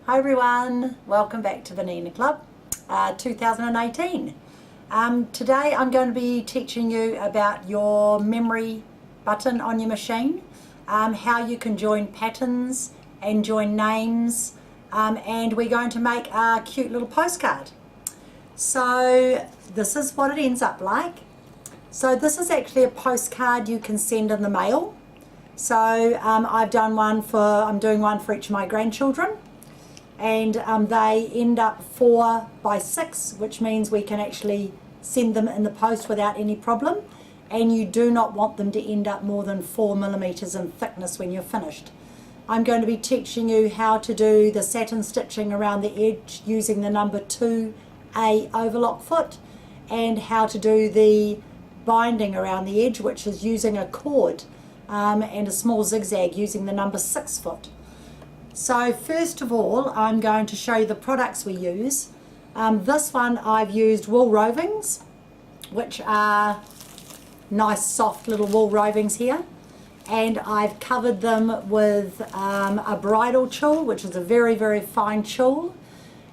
Hi everyone, welcome back to Bernina Club 2018. Today I'm going to be teaching you about your memory button on your machine, how you can join patterns and join names, and we're going to make a cute little postcard. So this is what it ends up like. So this is actually a postcard you can send in the mail. So I'm doing one for each of my grandchildren, and they end up 4 by 6, which means we can actually send them in the post without any problem, and you do not want them to end up more than 4 millimeters in thickness when you're finished. I'm going to be teaching you how to do the satin stitching around the edge using the number 2A overlock foot, and how to do the binding around the edge, which is using a cord and a small zigzag using the number 6 foot. So first of all, I'm going to show you the products we use. This one I've used wool rovings, which are nice soft little wool rovings here, and I've covered them with a bridal tulle, which is a very, very fine tulle,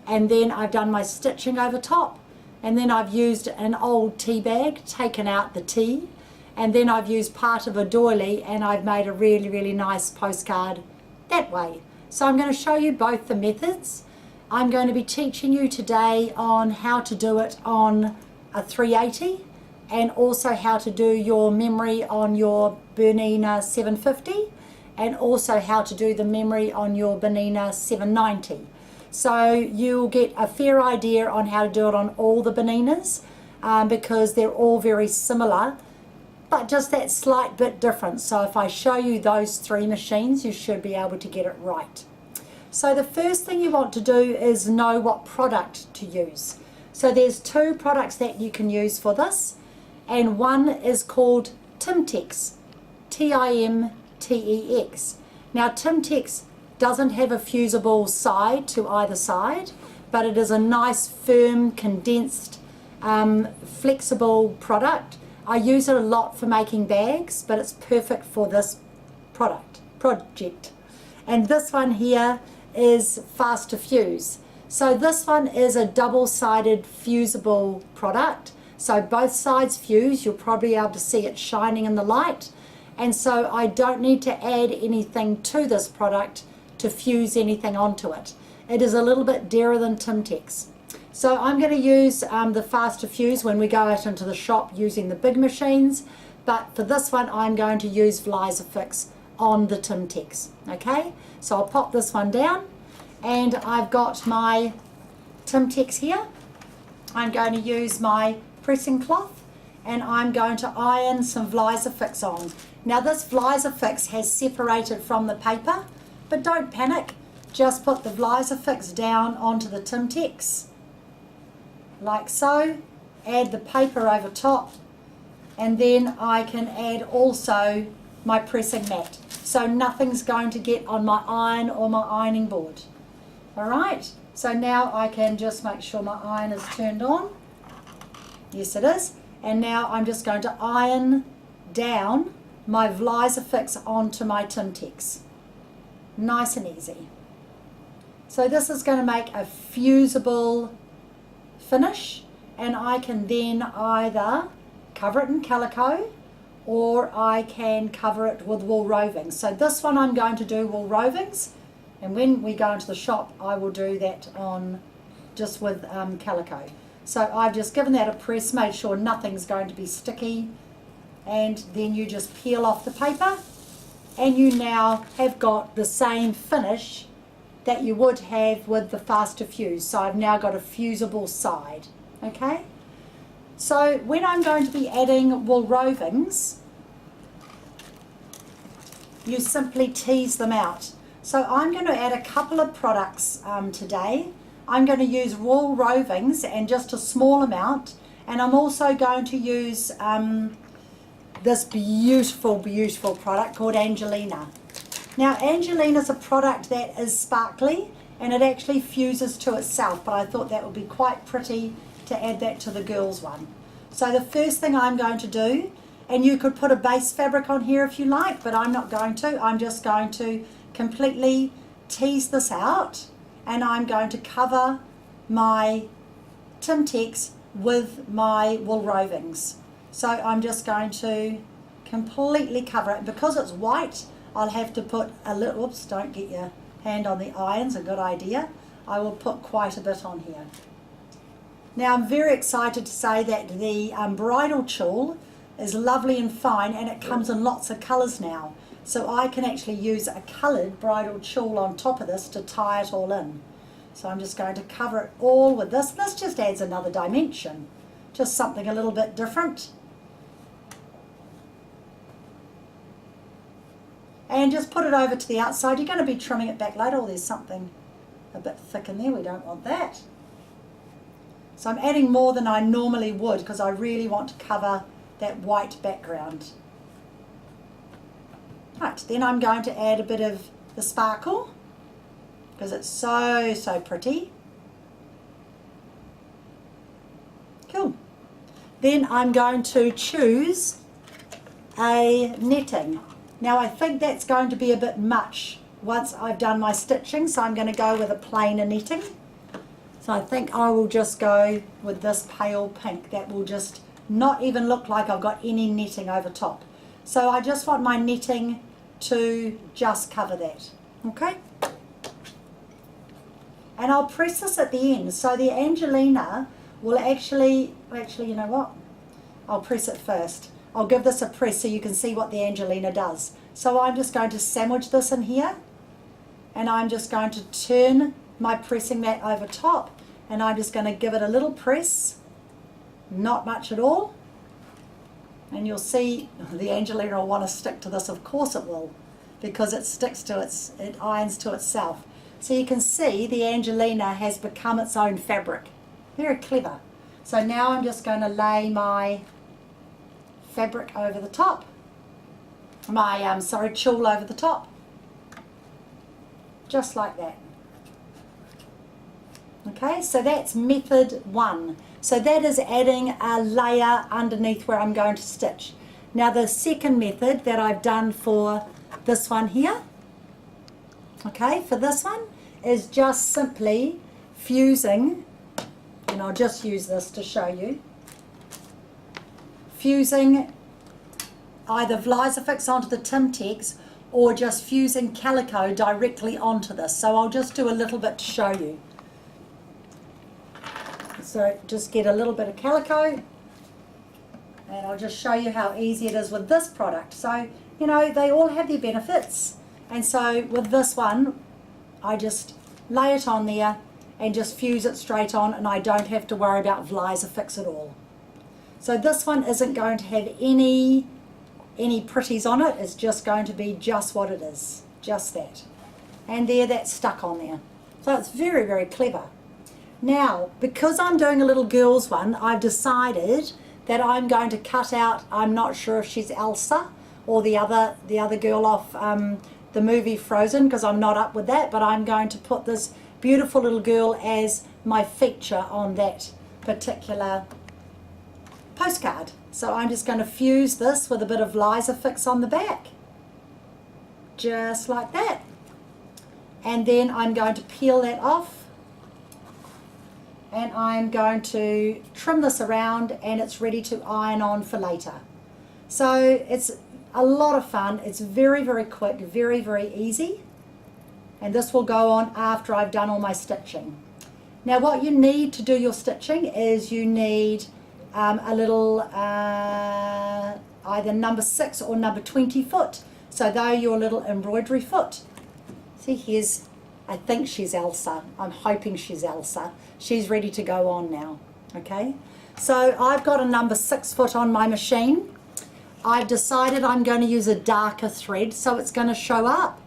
and then I've done my stitching over top, and then I've used an old tea bag, taken out the tea, and then I've used part of a doily, and I've made a really, really nice postcard that way. So I'm going to show you both the methods. I'm going to be teaching you today on how to do it on a 380, and also how to do your memory on your Bernina 750, and also how to do the memory on your Bernina 790. So you'll get a fair idea on how to do it on all the Berninas, because they're all very similar, but just that slight bit different. So if I show you those 3 machines, you should be able to get it right. So the first thing you want to do is know what product to use. So there's 2 products that you can use for this, and one is called Timtex, Timtex. Now Timtex doesn't have a fusible side to either side, but it is a nice firm condensed flexible product. I use it a lot for making bags, but it's perfect for this project. And this one here is fast to fuse. So this one is a double-sided fusible product. So both sides fuse. You'll probably be able to see it shining in the light. And so I don't need to add anything to this product to fuse anything onto it. It is a little bit dearer than Timtex. So I'm going to use the faster fuse when we go out into the shop using the big machines, but for this one I'm going to use Vliesofix on the Timtex. Okay, so I'll pop this one down, and I've got my Timtex here. I'm going to use my pressing cloth, and I'm going to iron some Vliesofix on. Now this Vliesofix has separated from the paper, but don't panic, just put the Vliesofix down onto the Timtex like so, add the paper over top, and then I can add also my pressing mat, so nothing's going to get on my iron or my ironing board. Alright, so now I can just make sure my iron is turned on. Yes, it is. And now I'm just going to iron down my Vliesofix onto my Timtex. Nice and easy. So this is going to make a fusible finish, and I can then either cover it in calico or I can cover it with wool rovings. So this one I'm going to do wool rovings, and when we go into the shop I will do that on just with calico. So I've just given that a press, made sure nothing's going to be sticky, and then you just peel off the paper, and you now have got the same finish that you would have with the faster fuse. So I've now got a fusible side. Okay, so when I'm going to be adding wool rovings, you simply tease them out. So I'm going to add a couple of products today. I'm going to use wool rovings and just a small amount, and I'm also going to use this beautiful, beautiful product called Angelina. Now Angelina is a product that is sparkly, and it actually fuses to itself, but I thought that would be quite pretty to add that to the girls one. So the first thing I'm going to do, and you could put a base fabric on here if you like, but I'm not going to. I'm just going to completely tease this out, and I'm going to cover my Timtex with my wool rovings. So I'm just going to completely cover it. Because it's white, I'll have to put a little, oops, don't get your hand on the irons, a good idea. I will put quite a bit on here. Now I'm very excited to say that the bridal tulle is lovely and fine, and it comes in lots of colours now. So I can actually use a coloured bridal tulle on top of this to tie it all in. So I'm just going to cover it all with this. This just adds another dimension, just something a little bit different. And just put it over to the outside. You're going to be trimming it back later. Oh, there's something a bit thick in there. We don't want that. So I'm adding more than I normally would because I really want to cover that white background. Right, then I'm going to add a bit of the sparkle because it's so pretty. Cool. Then I'm going to choose a netting. Now I think that's going to be a bit much once I've done my stitching, so I'm going to go with a plainer netting. So I think I will just go with this pale pink. That will just not even look like I've got any netting over top. So I just want my netting to just cover that. Okay? And I'll press this at the end. So the Angelina will actually, you know what? I'll press it first. I'll give this a press so you can see what the Angelina does. So I'm just going to sandwich this in here, and I'm just going to turn my pressing mat over top, and I'm just going to give it a little press, not much at all, and you'll see the Angelina will want to stick to this. Of course it will, because it sticks to it irons to itself. So you can see the Angelina has become its own fabric. Very clever. So now I'm just going to lay my fabric over the top, my tulle over the top, just like that. Okay, so that's method one. So that is adding a layer underneath where I'm going to stitch. Now the second method that I've done for this one here, okay, for this one is just simply fusing, and I'll just use this to show you, fusing either Vliesofix onto the Timtex or just fusing calico directly onto this. So I'll just do a little bit to show you. So just get a little bit of calico, and I'll just show you how easy it is with this product. So, you know, they all have their benefits, and so with this one I just lay it on there and just fuse it straight on, and I don't have to worry about Vliesofix at all. So this one isn't going to have any pretties on it. It's just going to be just what it is, just that. And there, that's stuck on there. So it's very, very clever. Now, because I'm doing a little girl's one, I've decided that I'm going to cut out, I'm not sure if she's Elsa or the other girl off the movie Frozen, because I'm not up with that, but I'm going to put this beautiful little girl as my feature on that particular postcard. So I'm just going to fuse this with a bit of Vliesofix on the back, just like that. And then I'm going to peel that off, and I'm going to trim this around, and it's ready to iron on for later. So it's a lot of fun. It's very, very quick, very, very easy. And this will go on after I've done all my stitching. Now what you need to do your stitching is you need a little either number 6 or number 20 foot. So they're your little embroidery foot. See, here's, I think she's Elsa. I'm hoping she's Elsa. She's ready to go on now. Okay, so I've got a number 6 foot on my machine. I've decided I'm going to use a darker thread so it's going to show up.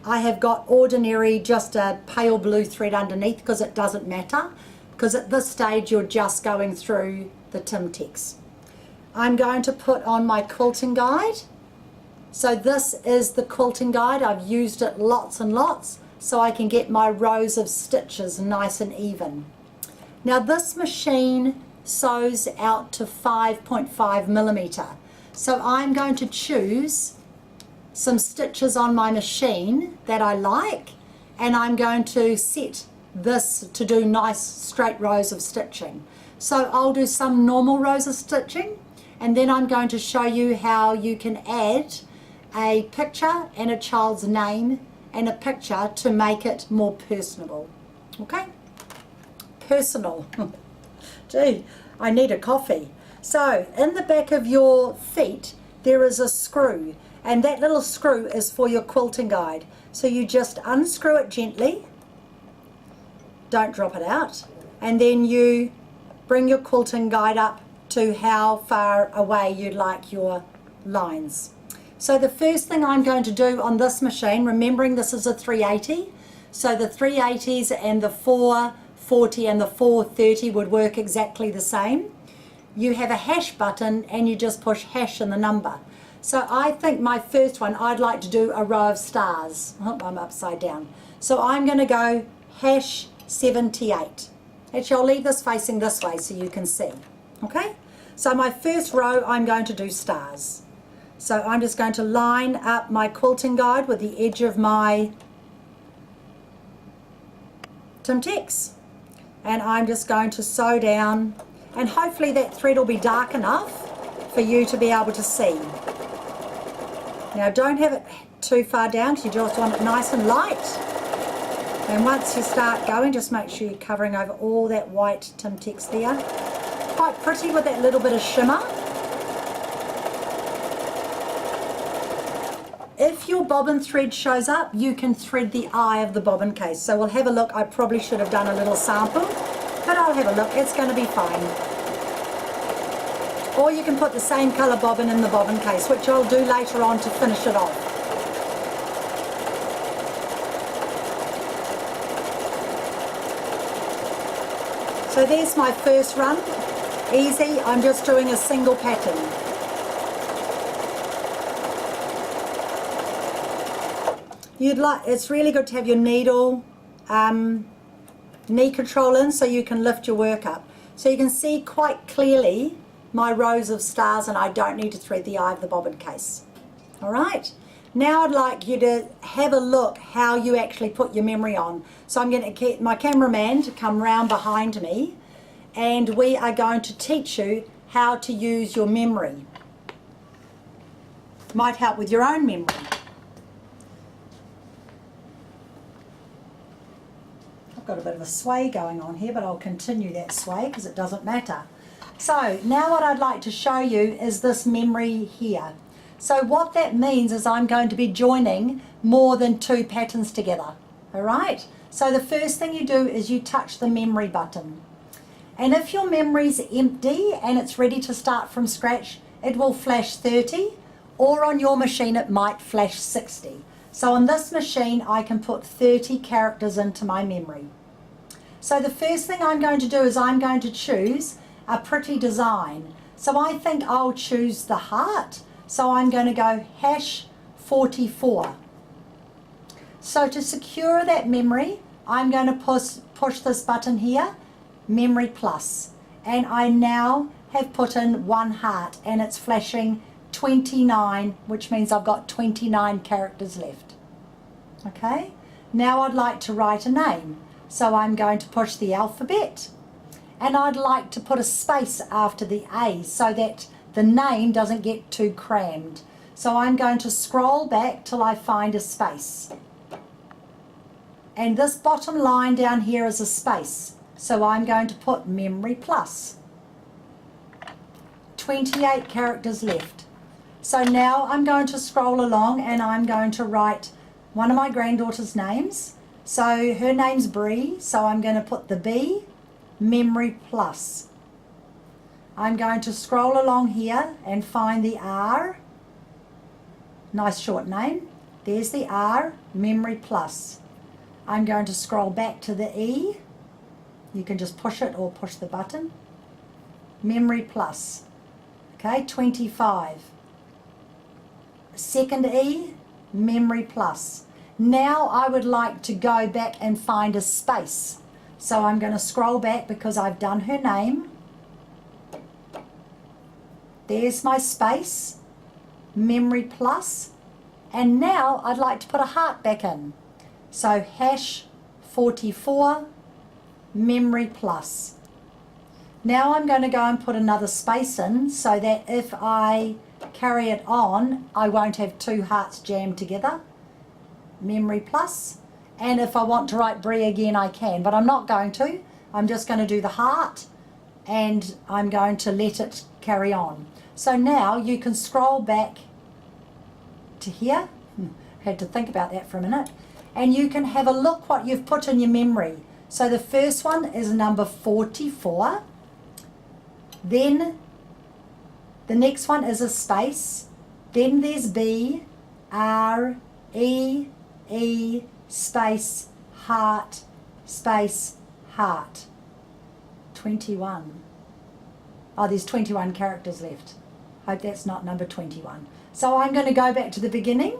I have got ordinary, just a pale blue thread underneath, because it doesn't matter, because at this stage you're just going through the Timtex. I'm going to put on my quilting guide. So this is the quilting guide. I've used it lots and lots so I can get my rows of stitches nice and even. Now this machine sews out to 5.5 millimeter. So I'm going to choose some stitches on my machine that I like, and I'm going to set this to do nice straight rows of stitching. So I'll do some normal rows of stitching, and then I'm going to show you how you can add a picture and a child's name and a picture to make it more personable. Okay? Personal. Gee, I need a coffee. So in the back of your feet there is a screw, and that little screw is for your quilting guide. So you just unscrew it gently, don't drop it out, and then you bring your quilting guide up to how far away you'd like your lines. So the first thing I'm going to do on this machine, remembering this is a 380, so the 380s and the 440 and the 430 would work exactly the same. You have a hash button and you just push hash in the number. So I think my first one, I'd like to do a row of stars. Oh, I'm upside down. So I'm going to go hash 78. Actually, I'll leave this facing this way so you can see. Okay? So my first row, I'm going to do stars. So I'm just going to line up my quilting guide with the edge of my Timtex. And I'm just going to sew down, and hopefully that thread will be dark enough for you to be able to see. Now don't have it too far down because you just want it nice and light. And once you start going, just make sure you're covering over all that white Timtex there. Quite pretty with that little bit of shimmer. If your bobbin thread shows up, you can thread the eye of the bobbin case. So we'll have a look. I probably should have done a little sample, but I'll have a look. It's going to be fine. Or you can put the same colour bobbin in the bobbin case, which I'll do later on to finish it off. So there's my first run. Easy. I'm just doing a single pattern. It's really good to have your needle knee control in so you can lift your work up. So you can see quite clearly my rows of stars, and I don't need to thread the eye of the bobbin case. Alright, now I'd like you to have a look how you actually put your memory on. So I'm going to get my cameraman to come round behind me, and we are going to teach you how to use your memory. Might help with your own memory. I've got a bit of a sway going on here, but I'll continue that sway because it doesn't matter. So now what I'd like to show you is this memory here. So what that means is I'm going to be joining more than two patterns together. Alright? So the first thing you do is you touch the memory button. And if your memory's empty and it's ready to start from scratch, it will flash 30, or on your machine it might flash 60. So on this machine I can put 30 characters into my memory. So the first thing I'm going to do is I'm going to choose a pretty design. So I think I'll choose the heart. So I'm going to go hash 44. So to secure that memory, I'm going to push this button here, memory plus. And I now have put in one heart, and it's flashing 29, which means I've got 29 characters left. Okay, now I'd like to write a name. So I'm going to push the alphabet, and I'd like to put a space after the A so that the name doesn't get too crammed. So I'm going to scroll back till I find a space. And this bottom line down here is a space. So I'm going to put memory plus. 28 characters left. So now I'm going to scroll along, and I'm going to write one of my granddaughter's names. So her name's Bree, so I'm going to put the B, memory plus. I'm going to scroll along here and find the R. Nice short name. There's the R, memory plus. I'm going to scroll back to the E. You can just push it or push the button. Memory plus. Okay, 25. Second E, memory plus. Now I would like to go back and find a space. So I'm going to scroll back because I've done her name. There's my space, memory plus. And now I'd like to put a heart back in. So hash 44, memory plus. Now I'm going to go and put another space in so that if I carry it on, I won't have two hearts jammed together. Memory plus. And if I want to write Brie again, I can, but I'm not going to. I'm just going to do the heart and I'm going to let it carry on. So now you can scroll back to here. Had to think about that for a minute. And you can have a look what you've put in your memory. So the first one is number 44. Then the next one is a space. Then there's B, R, E, E, space, heart, space, heart. 21. Oh, there's 21 characters left. Hope that's not number 21. So I'm going to go back to the beginning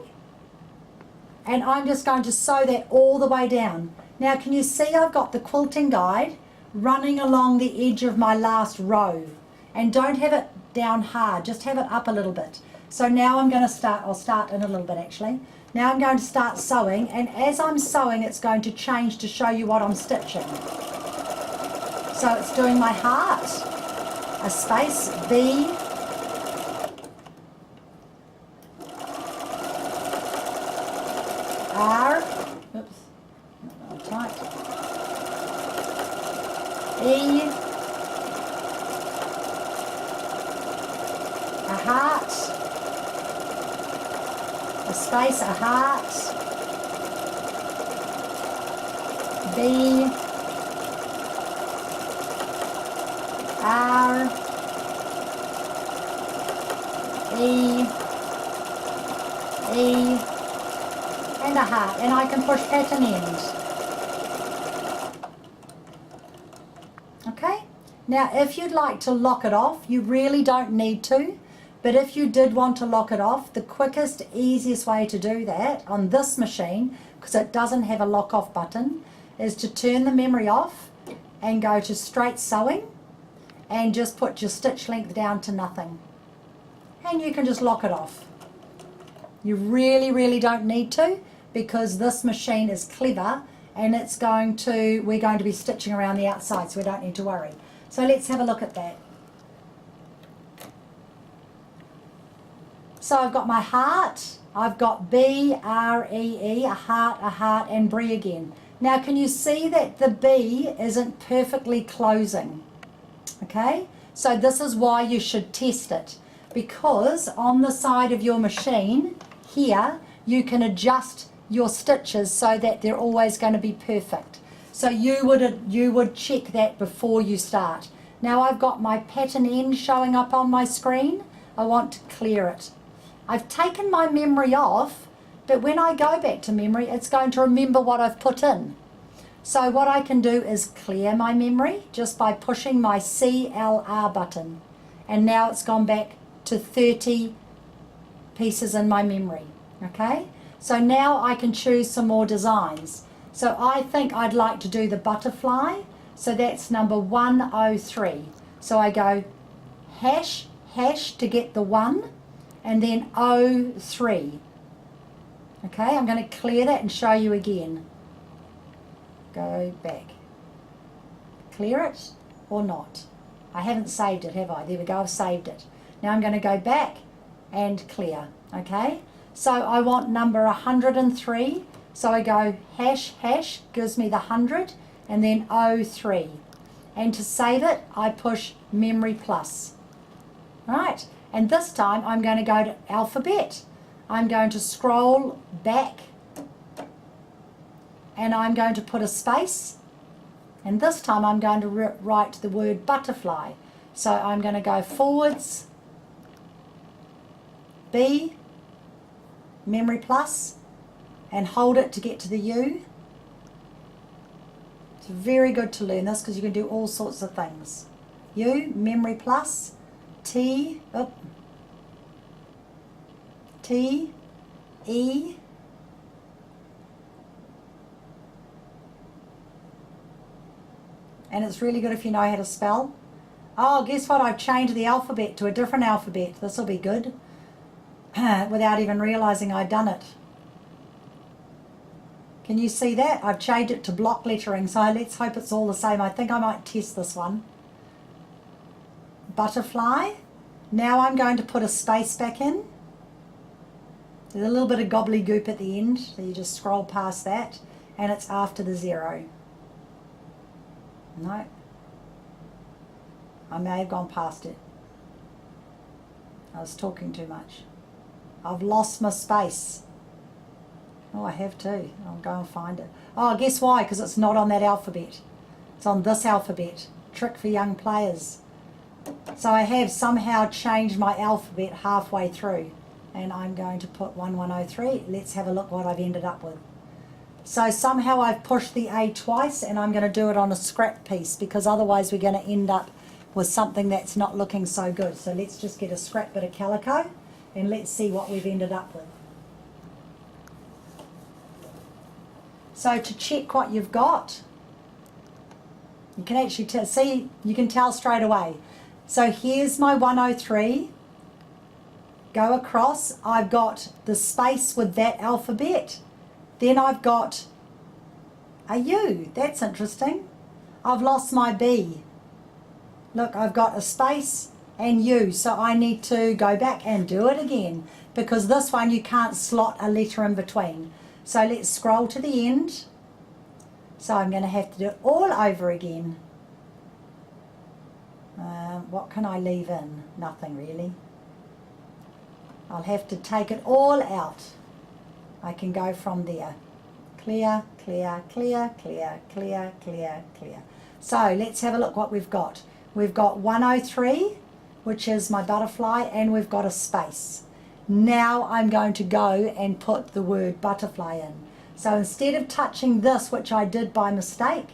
and I'm just going to sew that all the way down. Now can you see I've got the quilting guide running along the edge of my last row, and don't have it down hard, just have it up a little bit. So now I'm going to start, I'll start in a little bit actually. Now I'm going to start sewing, and as I'm sewing it's going to change to show you what I'm stitching. So it's doing my heart, a space, B, R, oops, not tight, E, a heart, a space, a heart, B, R, E, E, and a heart, and I can push pattern end. Okay, now if you'd like to lock it off, you really don't need to, but if you did want to lock it off, the quickest, easiest way to do that on this machine, because it doesn't have a lock off button, is to turn the memory off and go to straight sewing and just put your stitch length down to nothing. And you can just lock it off. You really don't need to, because this machine is clever and it's going to, we're going to be stitching around the outside, so we don't need to worry. So let's have a look at that. So I've got my heart, I've got B, R, E, E, a heart, and Brie again. Now can you see that the B isn't perfectly closing? Okay, so this is why you should test it, because on the side of your machine here you can adjust your stitches so that they're always going to be perfect. So you would check that before you start. Now I've got my pattern end showing up on my screen. I want to clear it. I've taken my memory off, but when I go back to memory it's going to remember what I've put in. So what I can do is clear my memory just by pushing my CLR button, and now it's gone back to 30 pieces in my memory. Okay, so now I can choose some more designs. So I think I'd like to do the butterfly, so that's number 103. So I go hash to get the 1 and then 03. Okay, I'm going to clear that and show you again. Go back. Clear it or not. I haven't saved it, have I? There we go, I've saved it. Now I'm going to go back and clear. Okay, so I want number 103. So I go hash, gives me the 100, and then 03. And to save it, I push memory plus. Right, and this time I'm going to go to alphabet. I'm going to scroll back and I'm going to put a space, and this time I'm going to write the word butterfly. So I'm going to go forwards, B, memory plus, and hold it to get to the U. It's very good to learn this because you can do all sorts of things. U, memory plus, T, T, E, and it's really good if you know how to spell. Oh, guess what? I've changed the alphabet to a different alphabet. This will be good. Without even realizing I'd done it. Can you see that? I've changed it to block lettering, so let's hope it's all the same. I think I might test this one. Butterfly. Now I'm going to put a space back in. There's a little bit of gobbledygook at the end, so you just scroll past that, and it's after the 0. No. I may have gone past it. I was talking too much. I've lost my space. Oh, I have too. I'll go and find it. Oh, guess why? Because it's not on that alphabet. It's on this alphabet. Trick for young players. So I have somehow changed my alphabet halfway through. And I'm going to put 1103. Let's have a look what I've ended up with. So somehow I've pushed the A twice, and I'm going to do it on a scrap piece, because otherwise we're going to end up with something that's not looking so good. So let's just get a scrap bit of calico and let's see what we've ended up with. So to check what you've got, you can actually see, you can tell straight away. So here's my 103. Go across, I've got the space with that alphabet. Then I've got a U. That's interesting. I've lost my B. Look, I've got a space and U, so I need to go back and do it again, because this one you can't slot a letter in between. So let's scroll to the end. So I'm going to have to do it all over again. What can I leave in? Nothing really. I'll have to take it all out. I can go from there. Clear, clear, clear, clear, clear, clear, clear. So let's have a look what we've got. We've got 103, which is my butterfly, and we've got a space. Now I'm going to go and put the word butterfly in. So instead of touching this, which I did by mistake,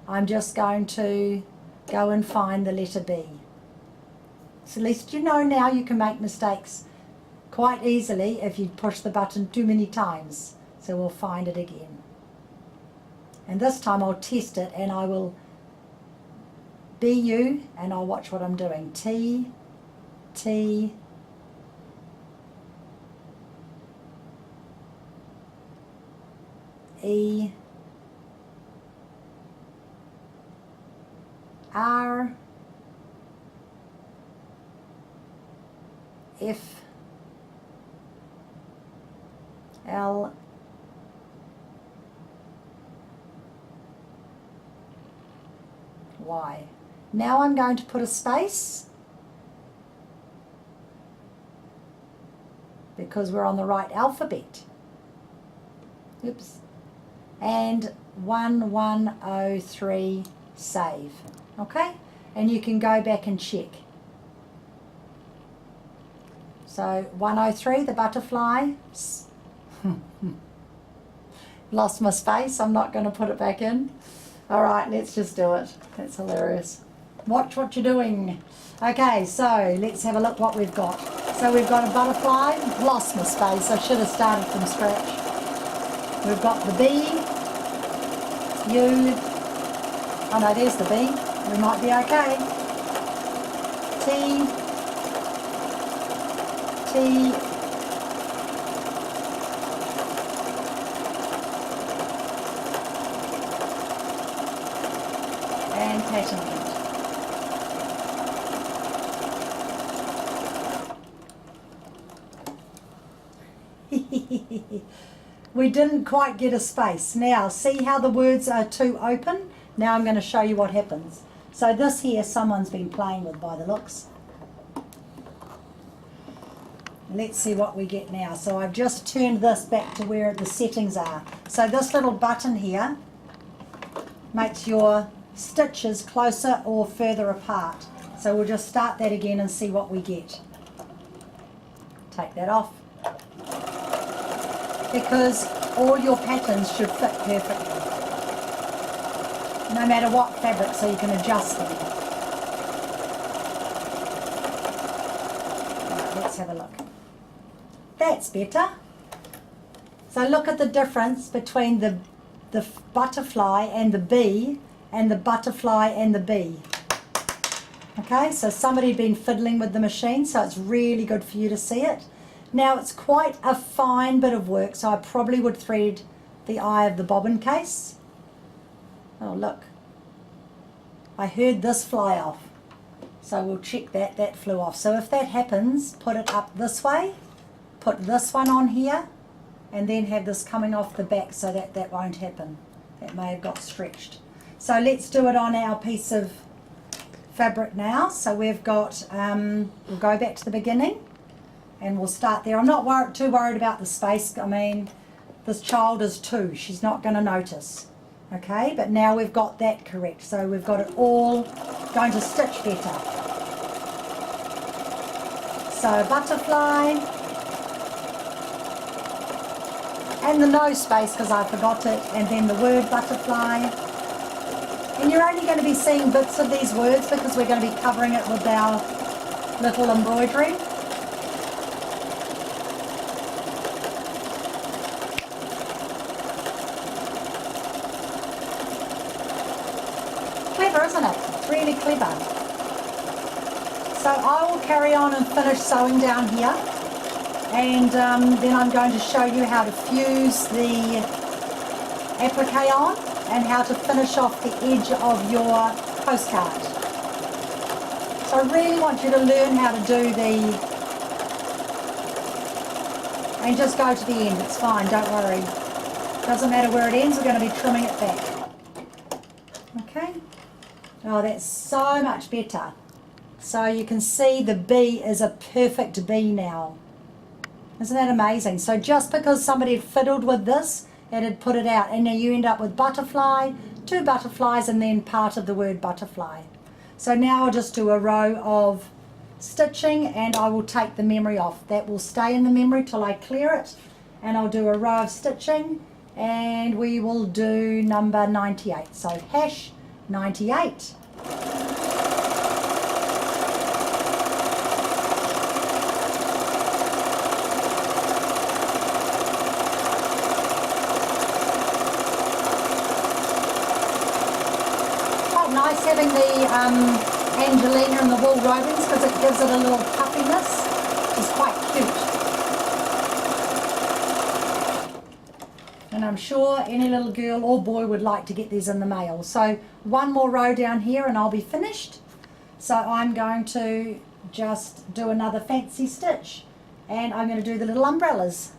I'm just going to go and find the letter B. So at least you know now you can make mistakes quite easily if you push the button too many times. So we'll find it again. And this time I'll test it, and I will BU, and I'll watch what I'm doing. T, T, E, R, F, L, Y. Now I'm going to put a space, because we're on the right alphabet. Oops. And 1103, save. Okay? And you can go back and check. So 103, the butterfly. Lost my space. I'm not going to put it back in. All right, let's just do it. That's hilarious. Watch what you're doing. Okay, so let's have a look what we've got. So we've got a butterfly. Lost my space. I should have started from scratch. We've got the B, U. Oh no, there's the B. We might be okay. T, T, and pattern. We didn't quite get a space. Now, see how the words are too open? Now I'm going to show you what happens. So this here, someone's been playing with by the looks. Let's see what we get now. So I've just turned this back to where the settings are. So this little button here makes your stitches closer or further apart. So we'll just start that again and see what we get. Take that off, because all your patterns should fit perfectly, no matter what fabric, so you can adjust them. Right, let's have a look. That's better. So look at the difference between the butterfly and the bee, and the butterfly and the bee. Okay, so somebody had been fiddling with the machine, so it's really good for you to see it. Now it's quite a fine bit of work, so I probably would thread the eye of the bobbin case. Oh look, I heard this fly off, so we'll check that that flew off. So if that happens, put it up this way, put this one on here, and then have this coming off the back so that that won't happen. That may have got stretched. So let's do it on our piece of fabric now. So we've got, we'll go back to the beginning and we'll start there. I'm not too worried about the space. I mean, this child is 2, she's not going to notice. Okay, but now we've got that correct. So we've got it all going to stitch better. So butterfly, and the no space because I forgot it, and then the word butterfly. And you're only going to be seeing bits of these words because we're going to be covering it with our little embroidery. Clever, isn't it? It's really clever. So I will carry on and finish sewing down here, and then I'm going to show you how to fuse the applique on and how to finish off the edge of your postcard. So I really want you to learn how to do and just go to the end. It's fine, don't worry. Doesn't matter where it ends, we're going to be trimming it back. Okay. Oh, that's so much better. So you can see the bee is a perfect bee now. Isn't that amazing? So just because somebody had fiddled with this, it had put it out, and now you end up with butterfly, 2 butterflies, and then part of the word butterfly. So now I'll just do a row of stitching, and I will take the memory off. That will stay in the memory till I clear it, and I'll do a row of stitching, and we will do number 98. So hash 98. Nice having the angelina and the wool rovings because it gives it a little puffiness, which is quite cute. And I'm sure any little girl or boy would like to get these in the mail. So one more row down here and I'll be finished. So I'm going to just do another fancy stitch, and I'm going to do the little umbrellas.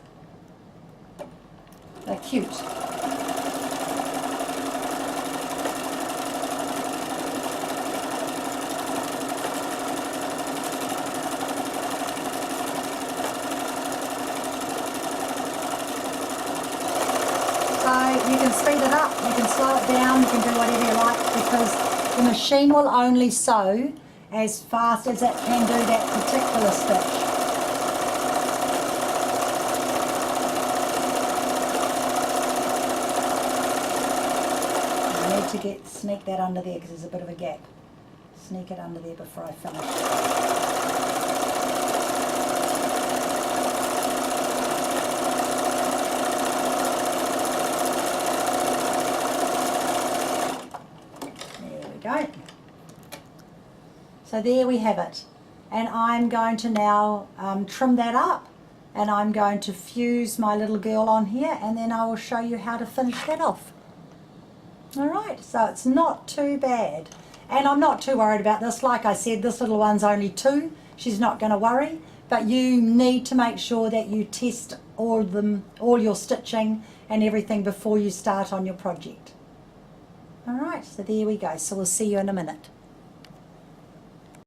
They're cute. You can speed it up, you can slow it down, you can do whatever you like, because the machine will only sew as fast as it can do that particular stitch. I need to sneak that under there because there's a bit of a gap. Sneak it under there before I finish. Go. So there we have it, and I'm going to now trim that up, and I'm going to fuse my little girl on here, and then I will show you how to finish that off. Alright, so it's not too bad, and I'm not too worried about this. Like I said, this little one's only 2, she's not going to worry, but you need to make sure that you test all your stitching and everything before you start on your project. Alright, so there we go. So we'll see you in a minute.